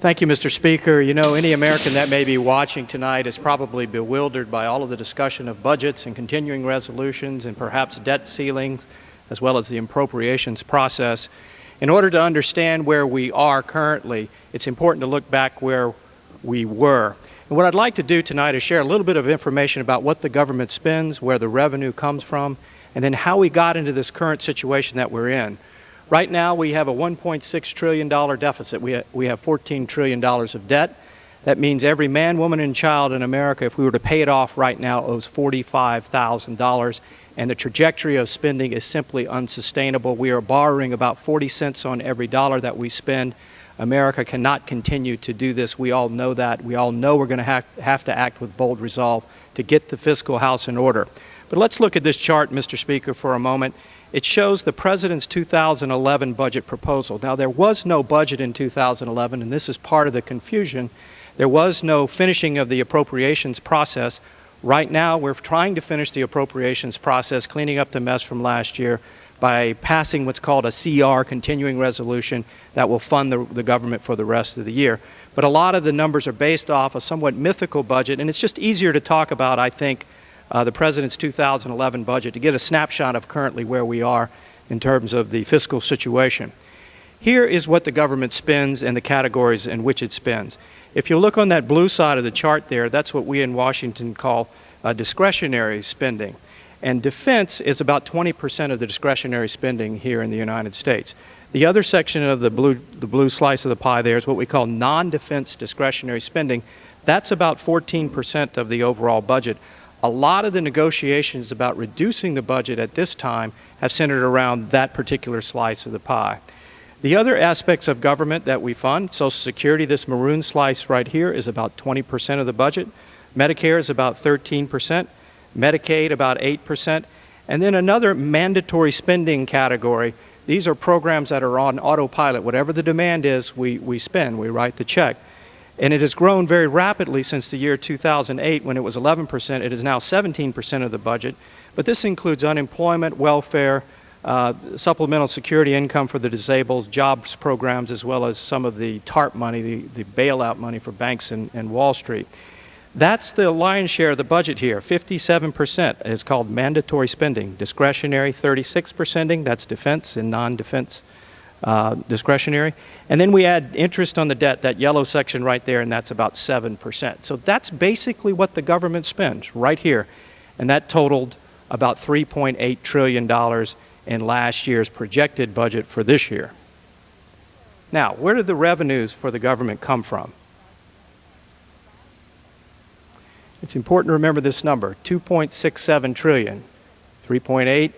Thank you, Mr. Speaker. You know, any American that may be watching tonight is probably bewildered by all of the discussion of budgets and continuing resolutions and perhaps debt ceilings, as well as the appropriations process. In order to understand where we are currently, it's important to look back where we were. And what I'd like to do tonight is share a little bit of information about what the government spends, where the revenue comes from, and then how we got into this current situation that we're in. Right now, we have a $1.6 trillion deficit. We have $14 trillion of debt. That means every man, woman, and child in America, if we were to pay it off right now, owes $45,000. And the trajectory of spending is simply unsustainable. We are borrowing about 40 cents on every dollar that we spend. America cannot continue to do this. We all know that. We all know we're going to have to act with bold resolve to get the fiscal house in order. But let's look at this chart, Mr. Speaker, for a moment. It shows the President's 2011 budget proposal. Now, there was no budget in 2011, and this is part of the confusion. There was no finishing of the appropriations process. Right now, we're trying to finish the appropriations process, cleaning up the mess from last year by passing what's called a CR, continuing resolution, that will fund the government for the rest of the year. But a lot of the numbers are based off a somewhat mythical budget, and it's just easier to talk about, I think, the President's 2011 budget to get a snapshot of currently where we are in terms of the fiscal situation. Here is what the government spends and the categories in which it spends. If you look on that blue side of the chart there, that's what we in Washington call discretionary spending. And defense is about 20% of the discretionary spending here in the United States. The other section of the blue slice of the pie there is what we call non-defense discretionary spending. That's about 14% of the overall budget. A lot of the negotiations about reducing the budget at this time have centered around that particular slice of the pie. The other aspects of government that we fund, Social Security, this maroon slice right here, is about 20% of the budget. Medicare is about 13%. Medicaid about 8%. And then another mandatory spending category. These are programs that are on autopilot. Whatever the demand is, we spend, we write the check. And it has grown very rapidly since the year 2008 when it was 11%. It is now 17% of the budget. But this includes unemployment, welfare, supplemental security income for the disabled, jobs programs, as well as some of the TARP money, the bailout money for banks and Wall Street. That's the lion's share of the budget here. 57% is called mandatory spending. Discretionary, 36%, that's defense and non-defense discretionary. And then we add interest on the debt, that yellow section right there, and that's about 7%. So that's basically what the government spends right here. And that totaled about $3.8 trillion in last year's projected budget for this year. Now, where do the revenues for the government come from? It's important to remember this number, 2.67 trillion, 3.8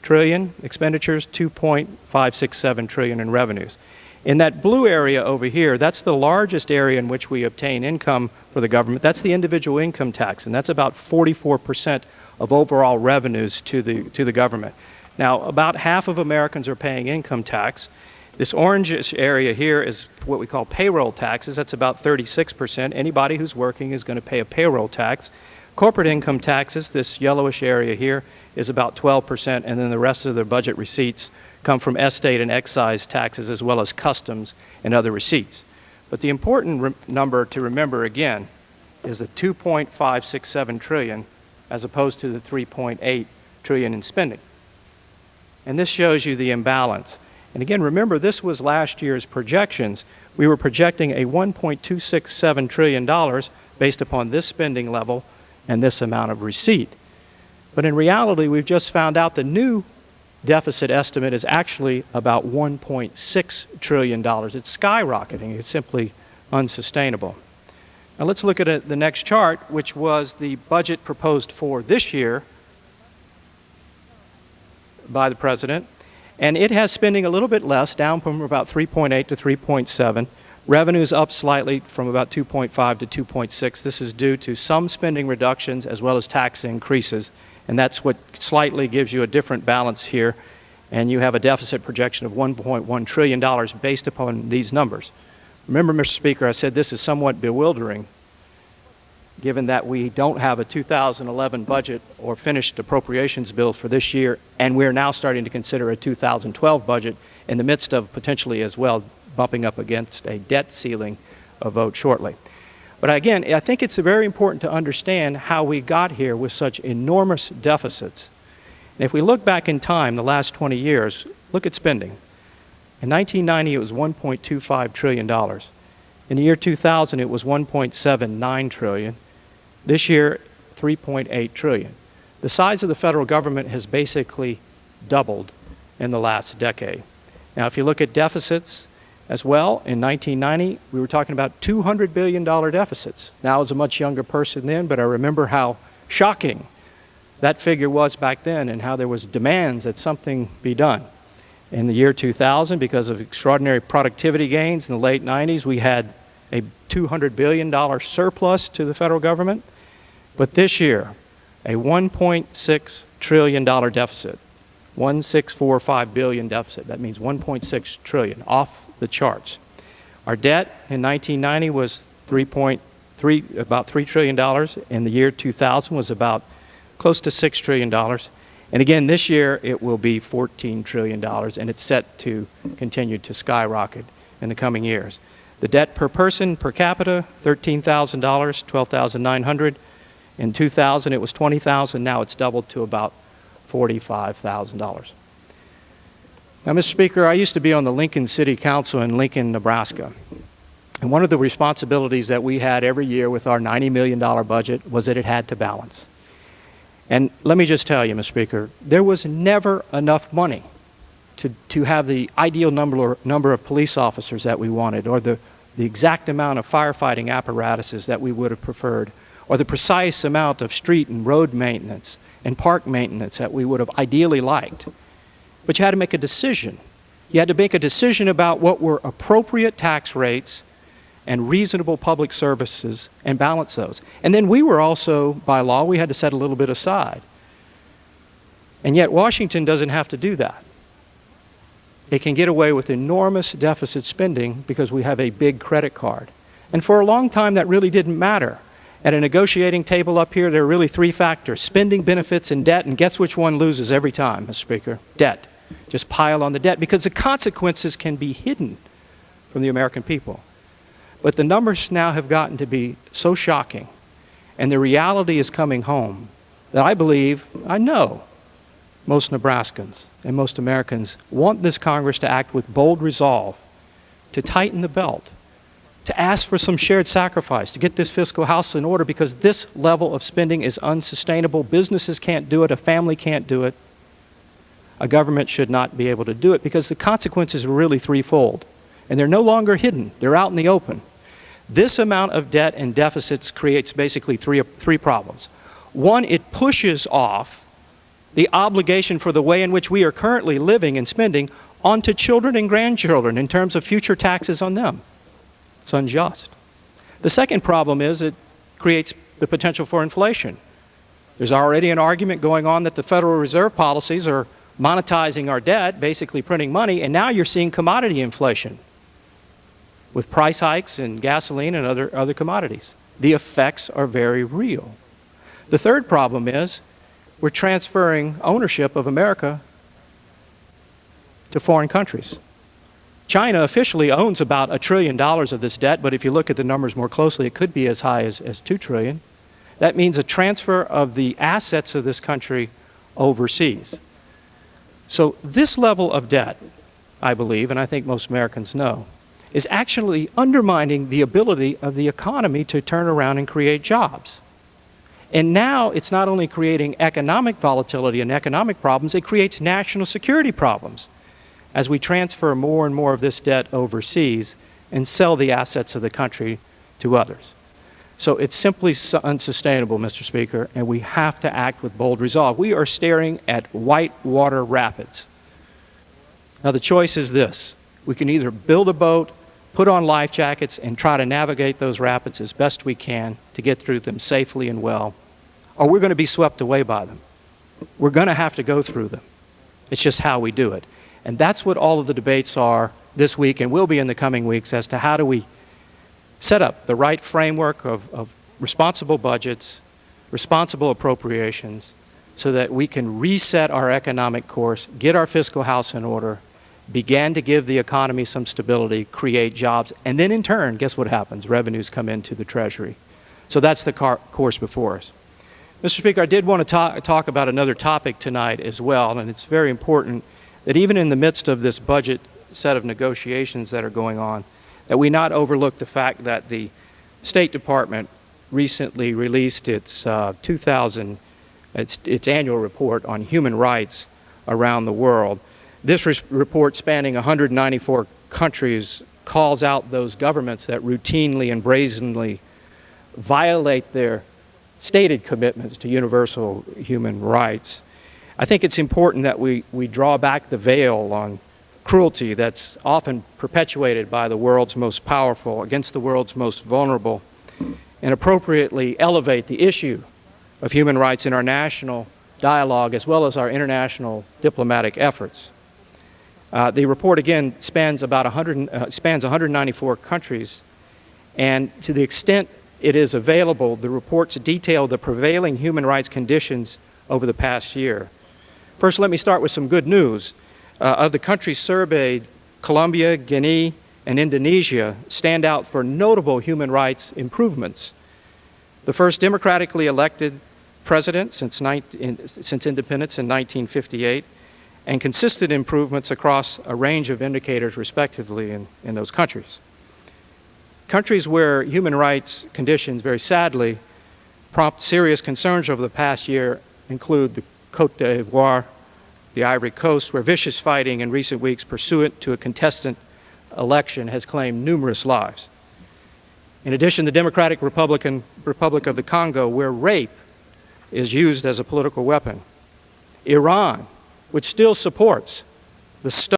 trillion expenditures, 2.567 trillion in revenues. In that blue area over here, that's the largest area in which we obtain income for the government. That's the individual income tax, and that's about 44% of overall revenues to the government. Now, about half of Americans are paying income tax. This orangish area here is what we call payroll taxes. That's about 36%. Anybody who's working is going to pay a payroll tax. Corporate income taxes, this yellowish area here, is about 12%, and then the rest of the budget receipts come from estate and excise taxes as well as customs and other receipts. But the important number to remember again is the 2.567 trillion as opposed to the 3.8 trillion in spending. And this shows you the imbalance. And again, remember, this was last year's projections. We were projecting a $1.267 trillion based upon this spending level and this amount of receipt. But in reality, we've just found out the new deficit estimate is actually about $1.6 trillion. It's skyrocketing. It's simply unsustainable. Now let's look at the next chart, which was the budget proposed for this year by the President. And it has spending a little bit less, down from about 3.8 to 3.7. Revenues up slightly from about 2.5 to 2.6. This is due to some spending reductions as well as tax increases. And that's what slightly gives you a different balance here. And you have a deficit projection of $1.1 trillion based upon these numbers. Remember, Mr. Speaker, I said this is somewhat bewildering given that we don't have a 2011 budget or finished appropriations bill for this year, and we're now starting to consider a 2012 budget in the midst of potentially as well bumping up against a debt ceiling a vote shortly. But again, I think it's very important to understand how we got here with such enormous deficits. And if we look back in time, the last 20 years, look at spending. In 1990, it was $1.25 trillion. In the year 2000, it was $1.79 trillion. This year, $3.8 trillion. The size of the federal government has basically doubled in the last decade. Now, if you look at deficits as well, in 1990, we were talking about $200 billion deficits. Now, I was a much younger person then, but I remember how shocking that figure was back then and how there was demands that something be done. In the year 2000, because of extraordinary productivity gains in the late 90s, we had a $200 billion surplus to the federal government. But this year, a $1.6 trillion deficit, 1.645 billion deficit. That means 1.6 trillion, off the charts. Our debt in 1990 was about $3 trillion. In the year 2000 was about close to $6 trillion. And again, this year it will be $14 trillion, and it's set to continue to skyrocket in the coming years. The debt per person, per capita, $13,000, $12,900. In 2000, it was $20,000. Now it's doubled to about $45,000. Now, Mr. Speaker, I used to be on the Lincoln City Council in Lincoln, Nebraska. And one of the responsibilities that we had every year with our $90 million budget was that it had to balance. And let me just tell you, Mr. Speaker, there was never enough money to have the ideal number of police officers that we wanted, or the exact amount of firefighting apparatuses that we would have preferred, or the precise amount of street and road maintenance and park maintenance that we would have ideally liked. But you had to make a decision. You had to make a decision about what were appropriate tax rates and reasonable public services and balance those. And then we were also, by law, we had to set a little bit aside. And yet Washington doesn't have to do that. It can get away with enormous deficit spending because we have a big credit card. And for a long time that really didn't matter. At a negotiating table up here, there are really three factors: spending, benefits, and debt. And guess which one loses every time, Mr. Speaker? Debt. Just pile on the debt because the consequences can be hidden from the American people. But the numbers now have gotten to be so shocking, and the reality is coming home, that I know most Nebraskans and most Americans want this Congress to act with bold resolve, to tighten the belt, to ask for some shared sacrifice, to get this fiscal house in order, because this level of spending is unsustainable. Businesses can't do it, a family can't do it, a government should not be able to do it, because the consequences are really threefold, and they're no longer hidden, they're out in the open. This amount of debt and deficits creates basically three problems. One, it pushes off the obligation for the way in which we are currently living and spending onto children and grandchildren in terms of future taxes on them. It's unjust. The second problem is it creates the potential for inflation. There's already an argument going on that the Federal Reserve policies are monetizing our debt, basically printing money, and now you're seeing commodity inflation with price hikes in gasoline and other commodities. The effects are very real. The third problem is we're transferring ownership of America to foreign countries. China officially owns about $1 trillion of this debt, but if you look at the numbers more closely, it could be as high as $2 trillion. That means a transfer of the assets of this country overseas. So this level of debt, I believe, and I think most Americans know, is actually undermining the ability of the economy to turn around and create jobs. And now it's not only creating economic volatility and economic problems, it creates national security problems as we transfer more and more of this debt overseas and sell the assets of the country to others. So it's simply unsustainable, Mr. Speaker, and we have to act with bold resolve. We are staring at whitewater rapids. Now the choice is this: we can either build a boat, put on life jackets, and try to navigate those rapids as best we can to get through them safely and well, or we're going to be swept away by them. We're going to have to go through them. It's just how we do it. And that's what all of the debates are this week and will be in the coming weeks, as to how do we set up the right framework of responsible budgets, responsible appropriations, so that we can reset our economic course, get our fiscal house in order, began to give the economy some stability, create jobs, and then in turn, guess what happens? Revenues come into the Treasury. So that's the course before us. Mr. Speaker, I did want to talk about another topic tonight as well, and it's very important that even in the midst of this budget set of negotiations that are going on, that we not overlook the fact that the State Department recently released its annual report on human rights around the world. This report, spanning 194 countries, calls out those governments that routinely and brazenly violate their stated commitments to universal human rights. I think it's important that we draw back the veil on cruelty that's often perpetuated by the world's most powerful against the world's most vulnerable, and appropriately elevate the issue of human rights in our national dialogue as well as our international diplomatic efforts. The report again spans 194 countries, and to the extent it is available, the reports detail the prevailing human rights conditions over the past year. First, let me start with some good news. Of the countries surveyed, Colombia, Guinea, and Indonesia stand out for notable human rights improvements. The first democratically elected president since independence in 1958, and consistent improvements across a range of indicators, respectively, in those countries. Countries where human rights conditions, very sadly, prompt serious concerns over the past year include the Côte d'Ivoire, the Ivory Coast, where vicious fighting in recent weeks pursuant to a contested election has claimed numerous lives. In addition, the Democratic Republic of the Congo, where rape is used as a political weapon. Iran, which still supports the